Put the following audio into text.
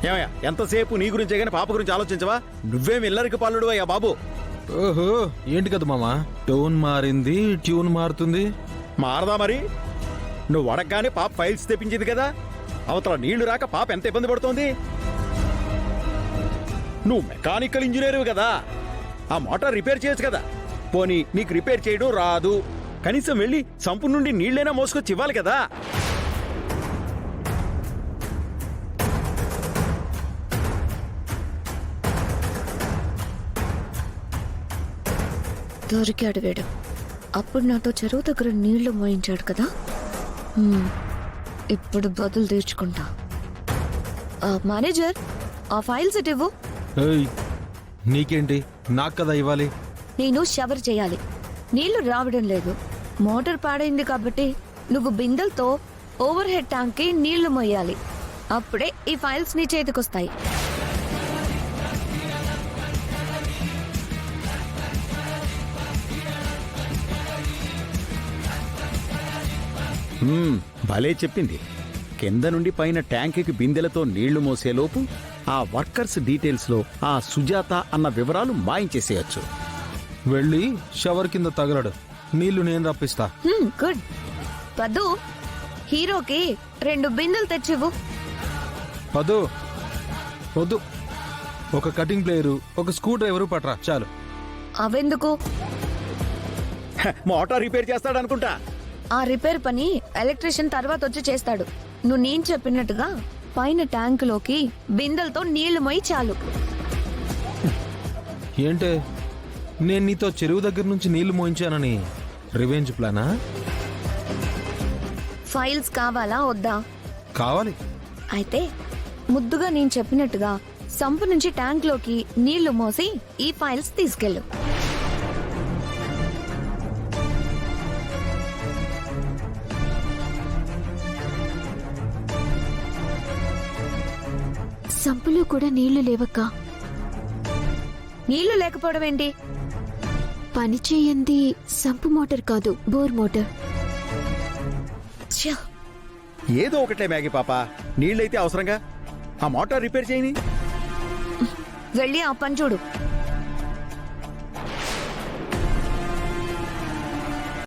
ఏమయ్యా ఎంతసేపు నీ గురించే గానీ పాప గురించి ఆలోచించవా? నువ్వేం ఇల్లరికి పాలుడు అయ్యా బాబు. ఓహో, ఏంటి కదా మామ, టోన్ మారింది, ట్యూన్ మారుతుంది. మారదా మరి? నువ్వు అడగగానే పాప ఫైల్స్ తెప్పించింది కదా. అవతల నీళ్లు రాక పాప ఎంత ఇబ్బంది పడుతోంది. నువ్వు మెకానికల్ ఇంజనీర్ కదా, ఆ మోటార్ రిపేర్ చేయొచ్చు కదా. పోనీ నీకు రిపేర్ చేయడం రాదు, కనీసం వెళ్ళి సంపు నుండి నీళ్లైనా మోసుకొచ్చి ఇవ్వాలి కదా. దొరికాడు వీడు. అప్పుడు నాతో చెరువు దగ్గర నీళ్లు మోయించాడు కదా. ఇప్పుడు బదులు తీర్చుకుంటా. మేనేజర్, ఆ ఫైల్స్ ఇటు ఇవ్వు. ఏయ్, నీకేంటి, నాకు కదా ఇవ్వాలి. నేను షవర్ చేయాలి, నీళ్లు రావడం లేదు. మోటార్ పాడైంది కాబట్టి నువ్వు బిందెలతో ఓవర్ హెడ్ ట్యాంక్ కి నీళ్లు మోయాలి. అప్పుడే ఈ ఫైల్స్ నీ చేతికొస్తాయి. భలే చెప్పింది. కింద నుండి పైన ట్యాంకుకి బిందెలతో నీళ్లు మోసేలోపు ఆ వర్కర్స్ డీటెయిల్స్ లో ఆ సుజాత అన్న వివరాలు మాయించేసేయచ్చు. వెళ్ళి షవర్ కింద తగలడు, నీళ్లు నేను రప్పిస్తా. గుడ్. పద్దు, హీరోకి 2 బిందెలు తెచ్చివ్వు. వద్దు వద్దు, ఒక కటింగ్ ప్లేయరు, ఒక స్క్రూ డ్రైవరు పట్రా చాలు. అవెందుకు? మోటార్ రిపేర్ చేస్తాడనుకుంటా. ఆ రిపేర్ పని ఎలక్ట్రీషియన్ తర్వాత వచ్చి చేస్తాడు. నువ్వు నేను చెప్పినట్టుగా పైన ట్యాంకులోకి బిందెలతో నీళ్లు మోయి చాలు. ఏంటే, నేను నీతో చెరువు దగ్గర నుంచి నీళ్లు మోయించానని రివెంజ్ ప్లానా? ఫైల్స్ కావాలా వద్దా? కావాలి. అయితే ముద్దుగా నేను చెప్పినట్టుగా సంపు నుంచి ట్యాంక్ లోకి నీళ్లు మోసి ఈ ఫైల్స్ తీసుకెళ్ళు. సంపులో కూడా నీళ్లు లేవక్క. నీళ్లు లేకపోవడం ఏంటి? పని చేయంది సంపు మోటార్ కాదు, బోర్ మోటార్. ఛ! ఏదో ఒకటే మ్యాగీ పాప, నీళ్ళైతే అవసరంగా. ఆ మోటార్ రిపేర్ చేయని. వెళ్ళి ఆ పని చూడు.